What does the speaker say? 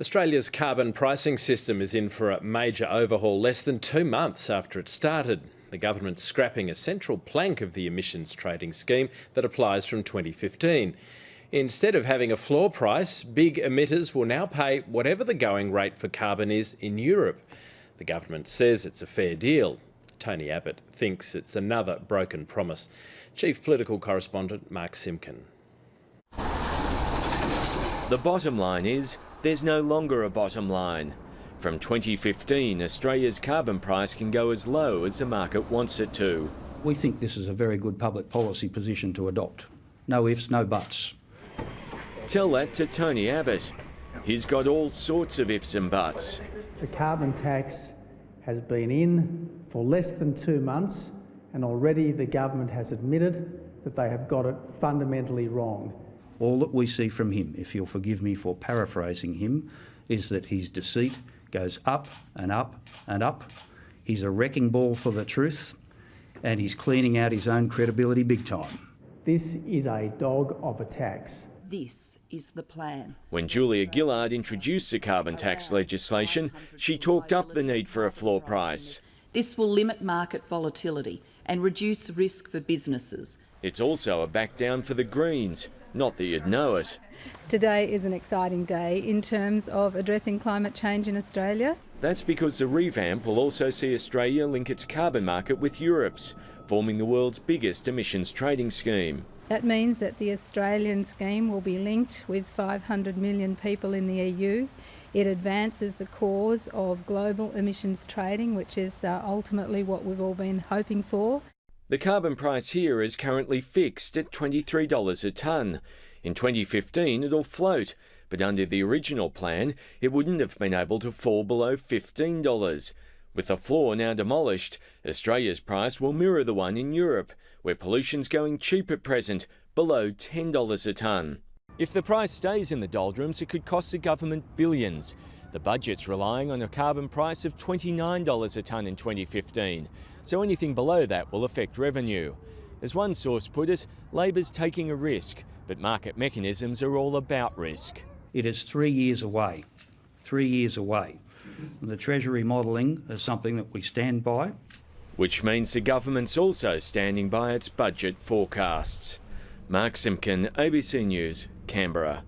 Australia's carbon pricing system is in for a major overhaul less than 2 months after it started. The government's scrapping a central plank of the emissions trading scheme that applies from 2015. Instead of having a floor price, big emitters will now pay whatever the going rate for carbon is in Europe. The government says it's a fair deal. Tony Abbott thinks it's another broken promise. Chief Political Correspondent Mark Simkin. The bottom line is, there's no longer a bottom line. From 2015, Australia's carbon price can go as low as the market wants it to. We think this is a very good public policy position to adopt. No ifs, no buts. Tell that to Tony Abbott. He's got all sorts of ifs and buts. The carbon tax has been in for less than 2 months, and already the government has admitted that they have got it fundamentally wrong. All that we see from him, if you'll forgive me for paraphrasing him, is that his deceit goes up and up and up. He's a wrecking ball for the truth, and he's cleaning out his own credibility big time. This is a dog of a tax. This is the plan. When Julia Gillard introduced the carbon tax legislation, she talked up the need for a floor price. This will limit market volatility and reduce risk for businesses. It's also a back down for the Greens. Not that you'd know it. Today is an exciting day in terms of addressing climate change in Australia. That's because the revamp will also see Australia link its carbon market with Europe's, forming the world's biggest emissions trading scheme. That means that the Australian scheme will be linked with 500 million people in the EU. It advances the cause of global emissions trading, which is ultimately what we've all been hoping for. The carbon price here is currently fixed at $23 a tonne. In 2015 it'll float, but under the original plan it wouldn't have been able to fall below $15. With the floor now demolished, Australia's price will mirror the one in Europe, where pollution's going cheap at present, below $10 a tonne. If the price stays in the doldrums, it could cost the government billions. The budget's relying on a carbon price of $29 a tonne in 2015, so anything below that will affect revenue. As one source put it, Labor's taking a risk, but market mechanisms are all about risk. It is 3 years away. 3 years away. The Treasury modelling is something that we stand by. Which means the government's also standing by its budget forecasts. Mark Simkin, ABC News, Canberra.